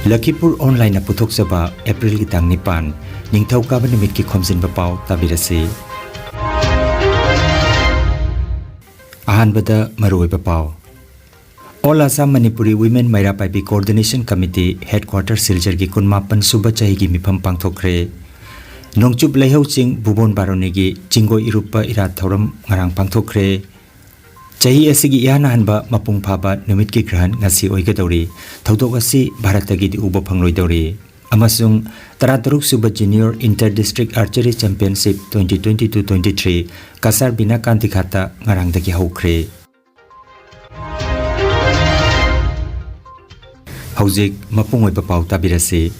Lakhipur online na puthok saba April ki tang nipan ningthau ka ba nimit ki Khomjinba Pao tabirasi ahan bada maroi ba Pao All Assam Manipuri Women Maira Paibi Coordination Committee Headquarters Siljar ki kunmapan suba chahi gi mifam pangthokre Nongchup Leihau Ching Bubon Baroni gi Chingo Irupa Irat Thoram ngarang pangthokre Chahi asigi yana hanba mapung phaba numit ki grahan ngasi oigadori thodok asi bharatagi di ubo phangloi dori amasung tarataruk suba junior inter district archery championship 2022-23 kasar bina kanti khata ngarang dagi haukre Haujik mapung oiba pau tabirase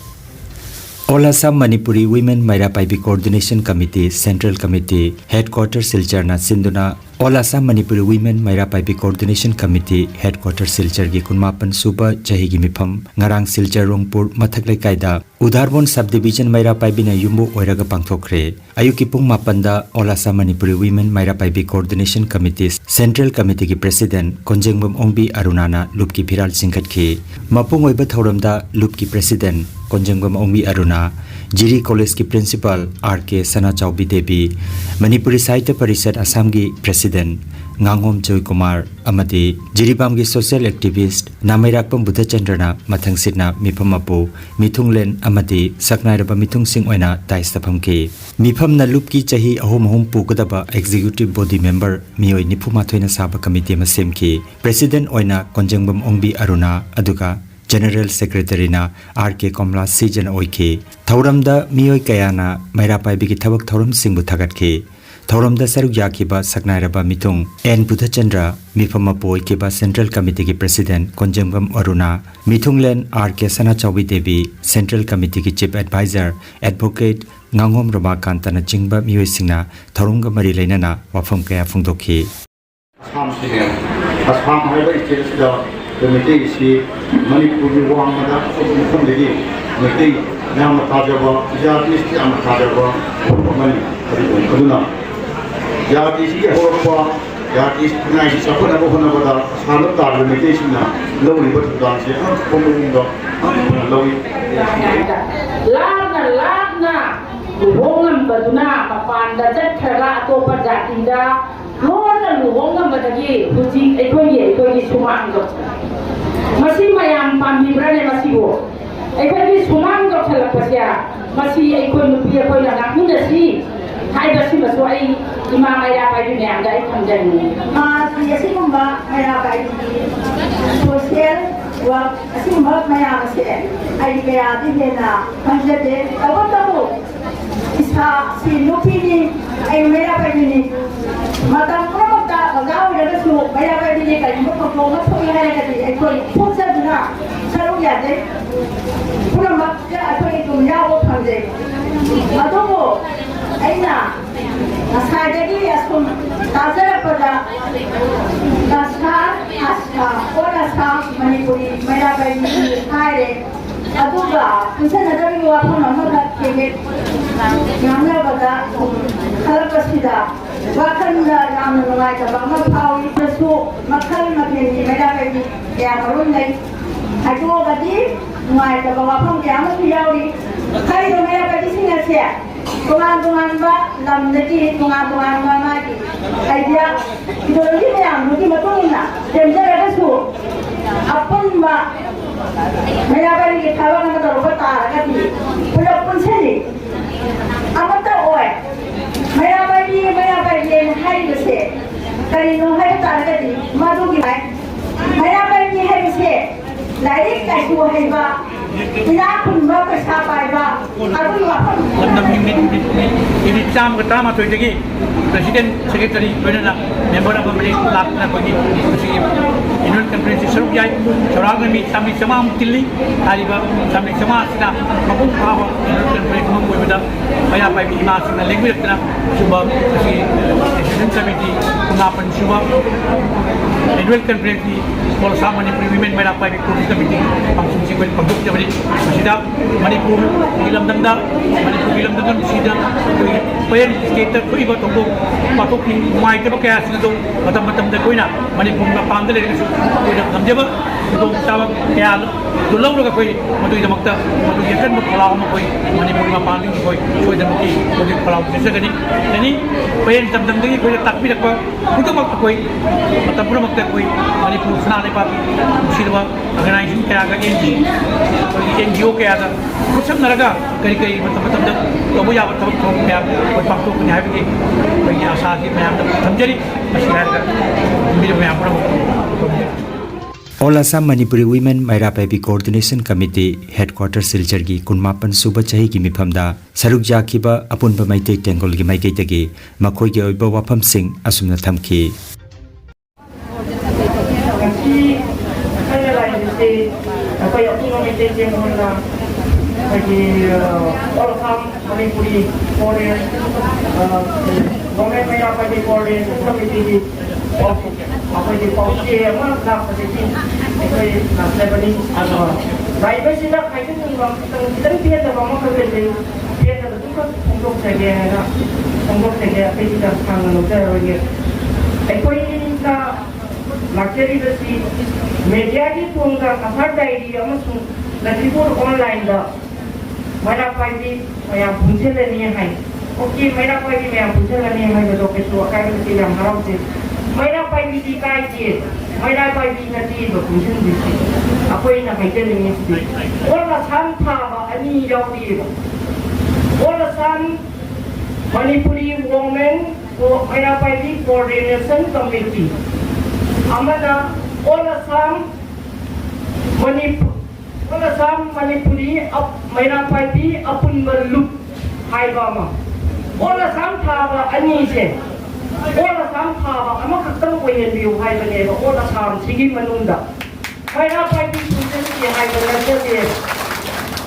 All Assam Manipuri Women Maira Paibi Coordination Committee Central Committee Headquarters Silchar na Sinduna All Assam Manipuri Women Maira Paibi Coordination Committee Headquarters Silchar gi kunmapan suba chahi gi mifam ngarang Silchar Rongpur Mathaklai Kaida Udharbon Subdivision Maira Paibi na yumbu oiraga pangthokre ayuki pung mapanda All Assam Manipuri Women Maira Paibi Coordination Committee Central Committee gi President Khomjinba Ongbi Arunana lupki phiral singkhatkhi mapung oiba thoramda lupki President Khomjinba Ongbi Aruna Jiri College ki Principal R.K. Sana Chaubi Devi Manipuri Sahitya Parishad Assam gi President Ngangom Joy Kumar amadi Jiribam gi Social Activist Namairakpam Buddha Chandrana mathang sitna mifam apu mithunglen amadi saknairaba mithung sing oina taistapam ki mifam na lupki chahi ahom pukadaba Executive Body Member mioi nifuma thoina saba committee ma semki President oina Khomjinba Ongbi Aruna aduga General Secretary na R.K. Komla Sijan Oike Thauramda Mioi Kayana Maira Paibi ki thabak thauram singbu thagatke Thauramda saruk yakiba saknairaba mithung N. Buddhachandra Mifama Poi kiba Central Committee ki President Khomjinba Aruna Mithunglen R.K. Sana Chaubi Devi Central Committee ki Chief Advisor Advocate Ngangom Ramakanta na jingba mioi singna thaurumga mari leinana wafam kaya phungdokhi Committee is Manipuri Wamada, from the game. Committee, Namataba, Yatis, Amataba, Mani, Kaduna. Yatis, Horpa, Yatis, Nice, Sapanabana, Sanata, limitation, low river to dance, low. Lagna, Luhongam Baduna, Papanda, Tara, Topa Jatinda, Lord Luhongam Badagi, who think Equity Sumango. Masih mayang pamibran masiwo. Ekoi ni sumang dok salah pasya. Masih ekoi nupi ekoi nak muda si. Hai basi masu ai imam ayah pai dunia anda ikam jani. Masih asi mumba ayah pai sosial wa asi mumba ayah masih. Ai kaya di dena panjate tahu. Isa si nupi ni ai ayah pai ni. Matang ta gao da su ayah pai ni kai mukha konga phoya hai kadi ekoi phoksa duna saru ya de pura makya ekoi tum yawo phanje adomo aina asajagi asum tazara pada Aska Ola Sa Manipuri Maira Pai ni haire aduga pusa nadari wa phon amada kege ngamla bada khalapasida wakanda namna ngai ta bangma phawi su makhal mapeni Maira Pai ni ya marun nai haitu badi ngai ta bawa phon ya ma yauri kai do Maira Pai ni singa sia tungan ba lam deki tungan ba magi idea ideologi yang mungkin matungna demjara su apun ba Maira Pai ni thawa na ta roba ta ga di pura pun seli amata oi Maira Pai ni hai se kari no hai ta ga di madu gi hai Maira Pai ni hai se lai kai ku hai ba ina kun ba ka sa pai ba adu wa ini jam pertama tu jadi Presiden Secretary Perdana Member of Pemerintah Lakna bagi Annual Conference seru jai seorang kami sambil semua mutili hari ba sambil semua sila mampu bahawa Annual Conference mampu betul Maira Pai lima sila language kena cuba si National Committee pengapan cuba Annual Conference ni All Assam Manipuri Women Maira Pai Coordination Committee langsung singkul pembuk jadi masih Manipur hilang denda Manipur hilang denda masih pen skater kau ibu tunggu patok ni mai ke pakai asal tu macam-macam dah kau nak manipur mapang le su ko da gamjaba ko tawa kaya dulaw ro ko madu ida makta madu yakan mo palaw mo ko manipur mapang ni ko so da maki ko di palaw se gani ani payen tam tam dagi ko takbi ko ko makta ko matabro makta ko manipur sana le pa silwa organization kaya ga NGO kaya da ko sam naraga kari kari matam da to mo ya to kaya ko pakto ko ha bi ko ya sa ki ma samjari ashar ka mi me apra All Assam Manipuri Women Maira Paibi Coordination Committee Headquarters Silchar gi kunmapan suba chahi gi mifamda saruk jakiba apunba maitei tengol gi maikei tagi makhoi gi oiba wafam sing asumna thamki All Assam Manipuri Women Maira Paibi Coordination Committee apa di pausi apa nak jadi itu nak sebeli atau baik baik sih nak kaitkan dengan kita ni dia dah mahu kerja dia dah betul kan untuk saya nak untuk saya apa kita sekarang nak saya lagi itu ini nak Lakhipuronline besi media ni pun tak asal dari dia masuk Lakhipuronline dah mana pagi yang punca ni hai okey mana pagi yang punca ni hai betul kesuai kan kita yang harap sih Maira Paibi di kaji, Maira Paibi nanti berkumpul di sini. Apa yang nak kita ni mesti. Orang Santa ani jauh dia. Orang San Manipuri Women Maira Paibi Coordination Committee. Amana orang San Manipuri Maira Paibi apun berlup hai bama. Orang Santa ani je. Orang Sampa, amak ketemu yang biu hai benda, orang Sam sigi menunda. Mereka pergi tujuan dia hai benda dia.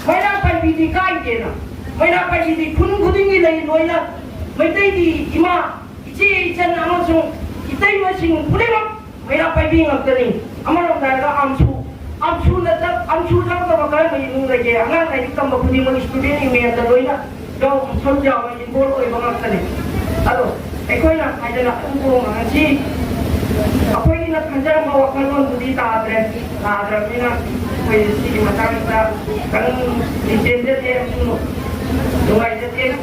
Mereka pergi di kai dia, mereka pergi di kun ini lagi loya. Mereka di ima, ikan amat sung, ikan macam pulang. Mereka pergi ngakini, amat orang dah amsu dah terpakai menunggu lagi. Angan lagi tambah punya student ini yang terloya. Jauh sahaja yang boleh bangat kali. Aduh. Aku nak kerja nak tunggu ngaji. Aku ini nak kerja bawa kalon budi tak ada ni nak pergi macam kita kan di jendela dia semua. Dua jendela.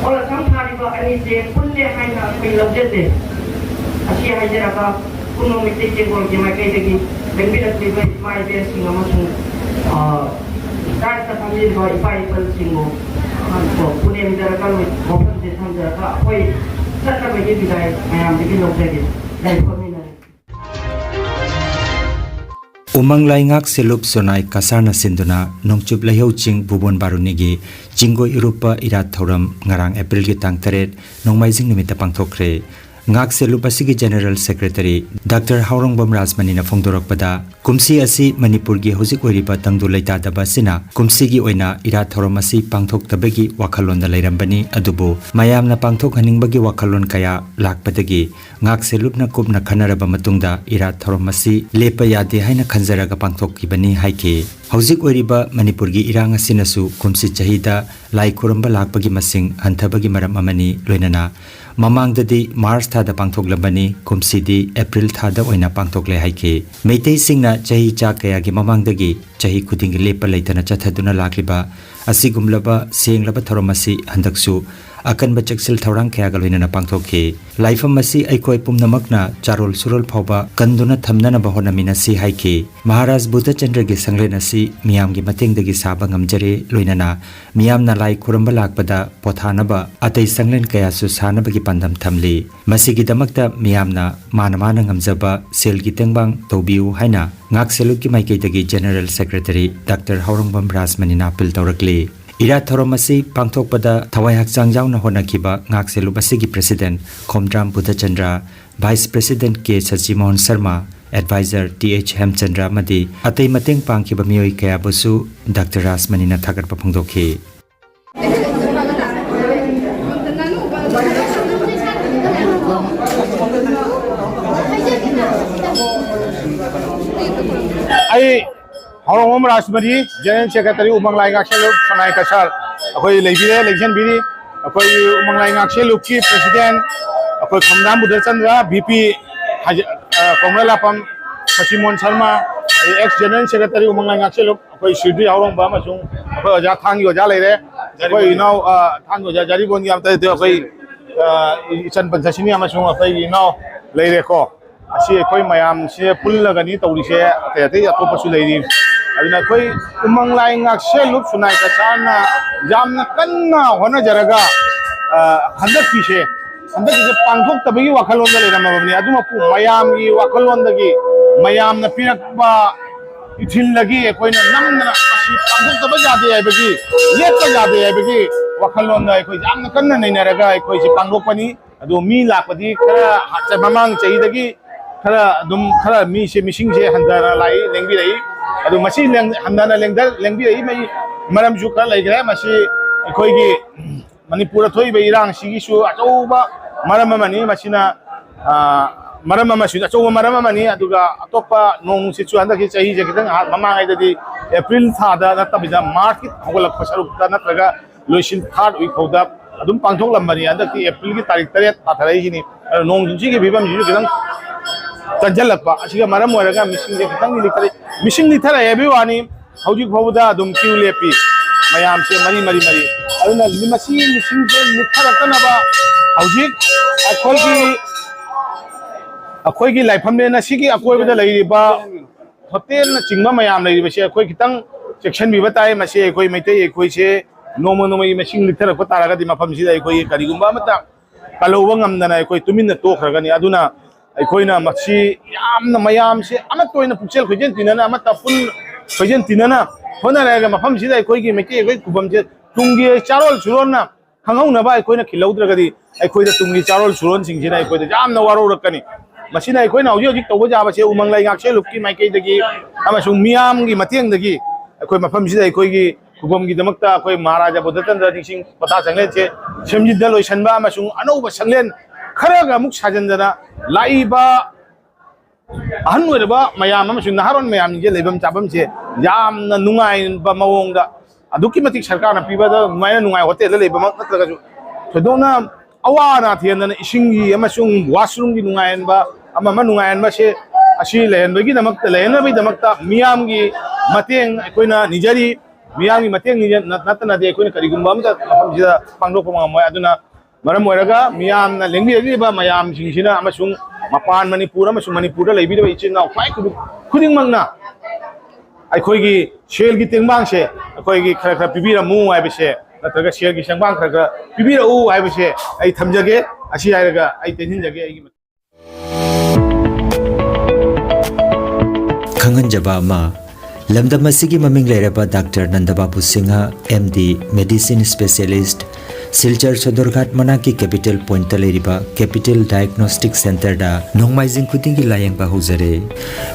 Orang sampai di bawah ni je pun dia hanya pilih jendela. Asyik aja apa pun mesti kebol jemaah lagi. Benda tu lebih mai dia singa masuk. Dah terpanggil bawa ipai singo. Pun yang kita kalau open di sana apa Saya bagi bidai ayam bikin lagi dari peminat. Umang laingak selup sonai kasarna sinduna nongchup laheu ching bubon barunigi jinggo Europa irat thoram ngarang April gi tang taret nongmaijing nimita pangthokre ngak selup asigi General Secretary Dr. Haurongbam Rajmani na phongdorokpada kumsi asi Manipur gi hojik oiriba tangdu leita daba sina kumsi gi oina irat thoram asi pangthok tabagi wakhalon da leirambani adubu mayam na pangthok haningbagi wakhalon kaya lakpadagi ngak selup na kupna khanaraba matungda irat thoram asi lepa yade haina khanjaraga pangthok kibani haike hojik oiriba Manipur gi irang asinasu kumsi chahida lai khuramba lakpagi masing hanthabagi maram amani loinana mamangdadi March thada pangthoklabani kumsidi April thada oina pangthokle haike meitei singna chahi cha kaya gi mamangdagi chahi khuding lepa leitana chathaduna lakliba asigumlaba senglaba thoromasi handaksu akanba chaksil thorang kaya galoina pangthokhe laifam masi aikoi pumnamakna charol surol phawba kanduna thamnana bahona minasi haike Maharaj Buddha Chandra gi sanglena si miyam gi matengdagi saba ngamjare loinana miyamna lai khuramba lakpada pothanaba atei sanglen kaya su sanaba gi pandam thamli masigi damakta miyamna manamana ngamjaba sel gi tengbang tobiu haina ngak seluk gi maikei dagi General Secretary Dr. Haurongbam Rajmani na appeal tawrakli Ira Thoromasi pangthokpada thawai hakchang jauna honakiba ngak selup asigi President Khomjinba Chandra Vice President K Sachimon Sharma Advisor TH Hemchandra madi atei mateng pangkiba miyoi kaya busu Dr. Rajmani na thagar paphongdokhi ai Haurongbam Rajmani General Secretary Umang Lai Ngakselup Sanai Kasar akoi leibire election biri akoi Umang Lai Ngakselup ki President akoi Khomjinba Chandra VP Konglapam Kasimon Sharma ex general secretary umangai ngakseluk koi Sidi Aurong ba masung ko ja thang yo ja leire koi now thang yo ja jari bon yam ta de koi isan pansasini amasung koi now leire ko asi koi mayam se pullaga ni tawrise te te atopa su leiri aduna koi umanglai ngakseluk sunai ka sana jamna kanna hona jaraga handak pise handak je pangthok tabagi wakhalon da leira mabni aduma pu mayam gi wakhalon da gi mayam na pirak ba ethyl लगी कोई नमन मसी पांगुक तब जाते है बगी late का जाते है बगी वखलों ना कोई जाम न करना नहीं नरगा कोई सी पांगुक पनी अदो मी लापदी खरा हाथ ममांग चाहिए दगी खरा दुम खरा मी से मिशिंग से हंदाना लाई लेंगी रही अदो मसी हंदाना लेंगी रही मैं मरम जो कर लग रहा है मसी कोई की मणिपुर थोड़ी बे इरांग सिगी शो अचौबा मरम मनी मसीना मरम अचौब मरम अतोप नों सिचु हंदक चाही से खितंग ममांगैदि एप्रिल थादा नत्तबिदा मार्च की हौगलक सरुकता नत्रगा लोइसिन थार्ड वीक फौदा अदुम पांथोकलंबनी हंदक एप्रिल की तारीख 3 थाथरैसिनी नों जुंची की फिबम जिसु खितंग तंजलकपा असिगा मरम ओरगा मिसिंग जे खितंग लिथरे मिसिंग लिथरे एबी वानी हौजिक फौदा अदुम क्यू लेपी मयाम से मरी अदुना लिमसी मिसिंग जे लिथरतनबा हौजिक अखोई की लाइफम ने नसीगी अकोइबदा लैरिबा होटेल न चिंगमा मयाम लैरिबसे अखोई खितंग सेक्शन भी बताए मसे अखोई मैते अखोई से नोमो नोमई मसिंग लिथरक तारगदि मफम सिदा अखोई करिगुंबा मता कलौबा ngamdana अखोई तुमिन तोखरगनी अदुना अखोइना मसी यामना मयाम से अमत तोइना पुक्सेल खोजेन तिनना अमत पुल खोजेन तिनना होनारेगा मफम सिदा अखोई की मैते अखोई कुबम से तुंगी चारोल सुरोना खंगौनबा अखोइना खिलौद्रगदि अखोइदा तुंगी चारोल सुरोन सिंगसिना अखोइदा यामना वारोरकनी मसीना अखोइना हौजी हौजी तौबा जाबसे उमंगलाई ngakselukki maikeidagi amasung miyamgi matengdagi अखोइ मफमसिदा अखोइगी खुबमगी दमकता अखोइ महाराजा बुद्धचंद्र निसिंग पता संगलेन से सेमजिदा लोइसनबा अमसुंग अनौबा संगलेन खरगा मुक साजनदना लाइबा अहन ओइरबा मयाम अमसुंग नहारोन मयाम जे लेबम चाबम से यामना नुंगाइबा मवोंगदा अदुकी मतिक सरकारना पिबादा मायना नुंगाइ होटेल लेबम नत्रगाजु थदोना अवाना थियनना इसिंगी अमसुंग वाशरूमगी नुंगाइनबा अममा नुंगाइनबा से असी लेहनबगी दमकता लेहनबगी दमकता मियामगी मतेंग अखोइना निजरी मियामगी मतेंग नतना दे अखोइना करिगुंबा अमता मफमसिदा पांगदोकपा ngam aduna maram oiraga miyamna lengbi mayam singsina amasung mapan manipur amasung manipur da leibi da ichina kwai khuding mangna अखोइगी शेल की तेंगबांग से अखोइगी खरा खरा पिबिरामु हाइबसे नत्रगा शेल की संबांग खरा खरा पिबिराउ हाइबसे आई थमजगे असी हाइरगा आई तेंजिनजगे आई खंगनजबा मा लमदम असिगी ममिंग लेरबा doctor Nandababu Singh MD medicine specialist Silchar Sadarghat मना की कैपिटल पॉइंट लेरिबा कैपिटल डायग्नोस्टिक सेंटर दा नोंगमाइजिंग खुदिंगी लायंग बाहुजरे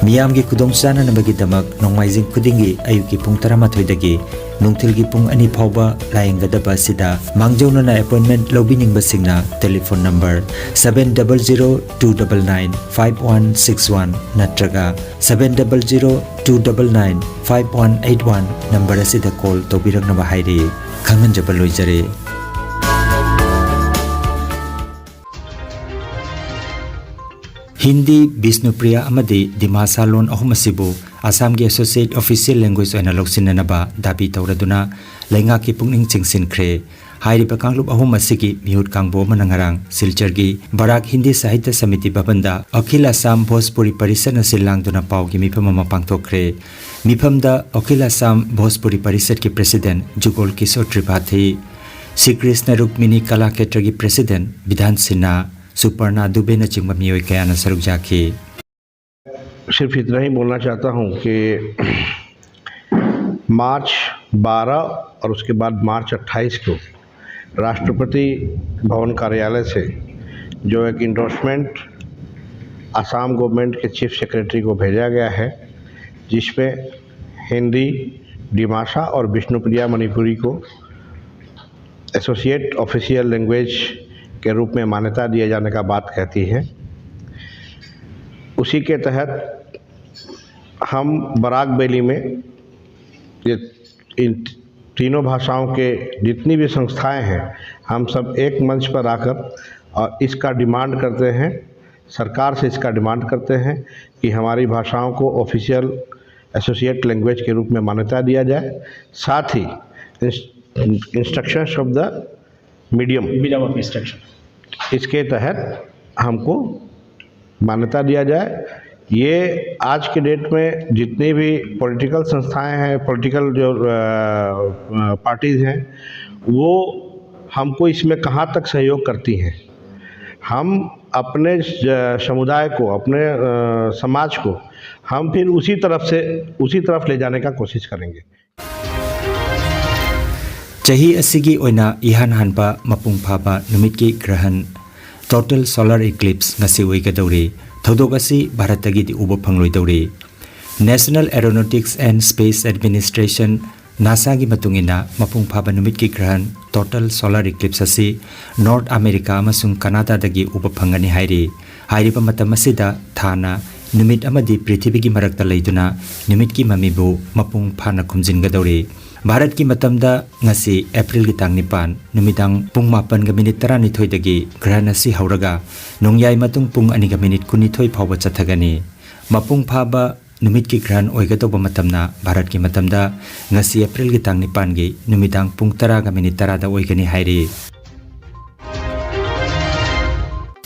मियाम की खुदोंग चाना नबगी दमक नोंगमाइजिंग खुदिंगी अयुकी पुंग 13 दगी नुंगथिलगी पुंग 2 फावबा लायंगदबा सिदा मांगजौनना अपॉइंटमेंट लौबिनिंग बसिंगना टेलीफोन नंबर 7002995161 नत्रगा 7002995181 नंबर असिदा कॉल तोबिरंगनबा हाइरे खंगनजबा लोइजरे हिंदी विष्णुप्रिया अमदी दिमासा लोन अहुमसिबु आसाम की एसोसिएट ऑफिशियल लैंग्वेज ओना लौसिननबा दाबी तौरदुना लैंगा की पुंगनिंग चिंगसिनख्रे हाइरिबा कांगलुप अहुमसिगी मिहुत कांगबो मनंगरांग सिलचर की बराक हिंदी साहित्य समिति भवनदा अखिल असम भोजपुरी परिषद सिलांगदुना पाव की मिफम अमा पांगथोखरे मिफमदा अखिल असम भोजपुरी परिषद के प्रेसिडेंट जुगोल किशोर त्रिपाठी श्री कृष्ण रुक्मिणी कला क्षेत्र की प्रेसिडेंट विधान सिन्हा सुपर्णा दुबे न चिंबा मियोय कया न सरुक जाके सिर्फ इतना ही बोलना चाहता हूँ कि मार्च 12 और उसके बाद मार्च 28 को राष्ट्रपति भवन कार्यालय से जो एक इंडोर्समेंट असम गवर्नमेंट के चीफ सेक्रेटरी को भेजा गया है जिसमें हिंदी डिमासा और विष्णुप्रिया मणिपुरी को एसोसिएट ऑफिशियल लैंग्वेज के रूप में मान्यता दिए जाने का बात कहती है। उसी के तहत हम बराक वैली में ये इन तीनों भाषाओं के जितनी भी संस्थाएं हैं हम सब एक मंच पर आकर और इसका डिमांड करते हैं सरकार से इसका डिमांड करते हैं कि हमारी भाषाओं को ऑफिशियल एसोसिएट लैंग्वेज के रूप में मान्यता दिया जाए, साथ ही instructions of the medium of instruction इसके तहत हमको मान्यता दिया जाए। ये आज के डेट में जितनी भी पॉलिटिकल संस्थाएं हैं, पॉलिटिकल जो पार्टीज़ हैं, वो हमको इसमें कहाँ तक सहयोग करती हैं। हम अपने समुदाय को, अपने समाज को हम फिर उसी तरफ ले जाने का कोशिश करेंगे। चाही असिगी ओइना इहान हानपा मपुंग फाबा नुमित की ग्रहण total solar Eclipse ngasi oigadori thodok asi bharatagi di ubo phangloidori National Aeronautics and Space Administration NASA gi matungina mapung phaba numit ki grahan total solar eclipse asi North America amasung Canada dagi ubo phangani hairi pa matam asida thana numit amadi prithvi gi marakta leiduna numit ki mamibu mapung phana khumjingadori Bharat की मतमदा ngasi April की tang nipan numitang pung 8 ga minute 12 dagi ग्रहण asi hauraga nongyai matung pung 2 ga minute 12 phawba chathagani mapung phaba numit ki ग्रहण oigatoba matamna Bharat की मतमदा ngasi April की tang nipan gi numitang pung 10 ga minute 10 da oigani hairi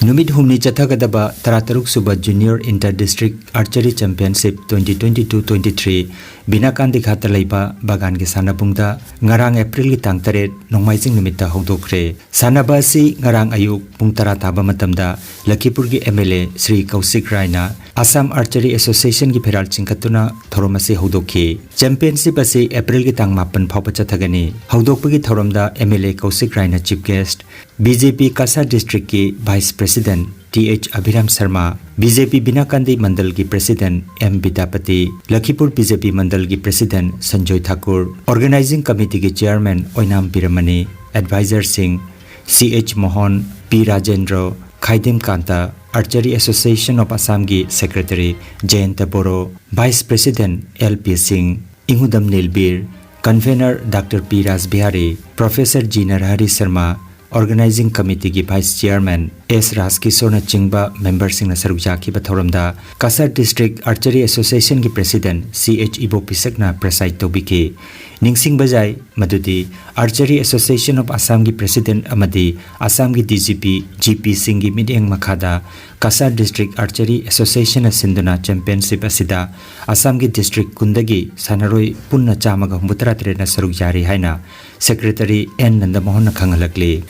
Numit humni chathagadaba 13 suba Junior Inter District Archery Championship 2022-23 Binakandi khata leiba bagan gi sanabungda ngarang April gi tang 8 nongmaijing numita hongdokre sanaba si ngarang ayuk pung 10 taba matamda Lakhipur gi MLA Sri Kausik Raina Assam Archery Association gi pheral chingkatuna thoromasi hongdokhi championship asi April gi tang 8 phawpa chathagani hongdokpagi thoromda MLA Kausik Raina chief guest BJP Kasa District ki Vice President TH Abhiram Sharma BJP Binakandi Mandal ki President M Vidapati Lakhipur BJP Mandal ki President Sanjoy Thakur Organizing Committee ki Chairman Oinam Piramani Advisor Singh CH Mohan P Rajendra Khaidem Kanta Archery Association of Assam ki Secretary Jayanta Boro Vice President LP Singh Ingudam Nilbir Convener Dr. P Raj Bihari Professor G Narahari Sharma Organizing Committee ki Vice Chairman S. Raskishore na chingba member sing na saruk jaki ba thoramda Kasar District Archery Association ki President CH Ibo Pisak na preside tobiki ningsing bajai madudi Archery Association of Assam ki President amadi Assam ki DGP GP Singh ki midyang makhada Kasar District Archery Association na sinduna championship asida Assam ki district kundagi sanaroi punna chamaga 93 na saruk jari haina Secretary N Nandamohan na khangalakli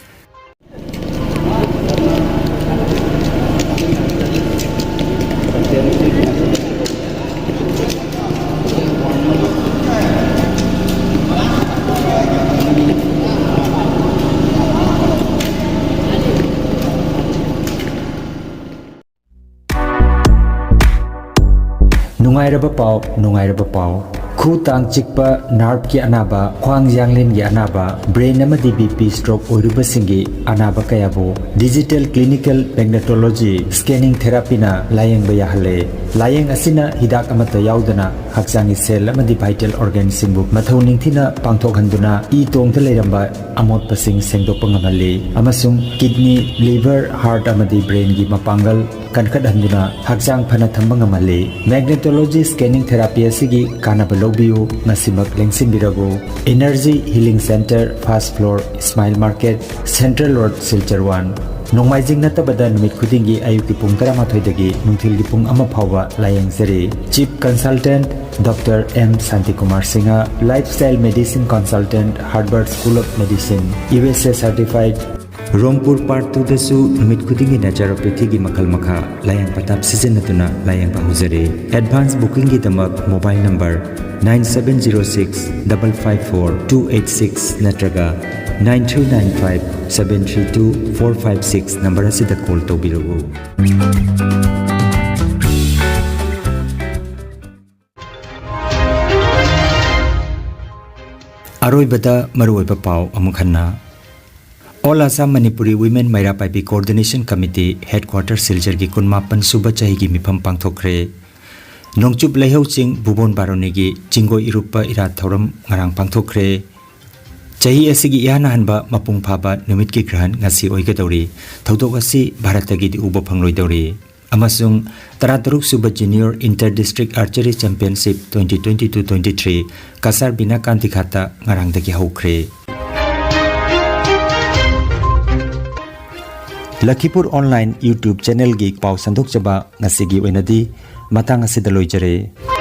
Nungairaba pau khu tang chikpa nerve ki anaba khwang janglin gi anaba brain amadi BP stroke oiruba singi anaba kayabu digital clinical magnetology scanning therapy na layeng ba yahale layeng asina hidak amata yaudana hakchangi cell amadi vital organ singbu mathau ningthina pangthok handuna e tongtha leiramba amot pasing sengdok pangamali amasung kidney liver heart amadi brain gi mapangal kankhat handuna hakchang phana thambang amali magnetology scanning therapy asigi kanaba lobiu nasimak lengsin birago energy healing center first floor smile market central road silchar 1 Nongmaijing natabada numit khudingi ayuki pung 13 dagi nungthil gi pung 1 phawba layeng jari chief consultant Dr. M. Santikumar Singha lifestyle medicine consultant Harvard School of Medicine USA certified Rongpur Part 2 dasu numit khudingi naturopathy gi makhal makha layang patap sizinatuna layang bahujare advance booking gi damak mobile number 9706 554 286 natraga 9395 732 456 number asida call tobiragu Aroibada maruoiba pau amukhanna All Assam Manipuri Women Maira Paipi Coordination Committee Headquarters Siljar gi kunmapan suba chahi gi mifam pangthokre Nongchup Leihau Ching Bubon Baroni gi Chingoi Irupa Irat Thoram ngarang pangthokre Chahi asigi yana hanba mapung phaba numit ki grahan ngasi oigadori thodok asi bharatagi di ubo phangloi dori amasung 13 suba junior inter district archery championship 2022-23 kasar bina kanti khata ngarang dagi haukhre. Lakhipur online YouTube channel gi pau sandok chaba ngasigi oinadi matang asida loijare.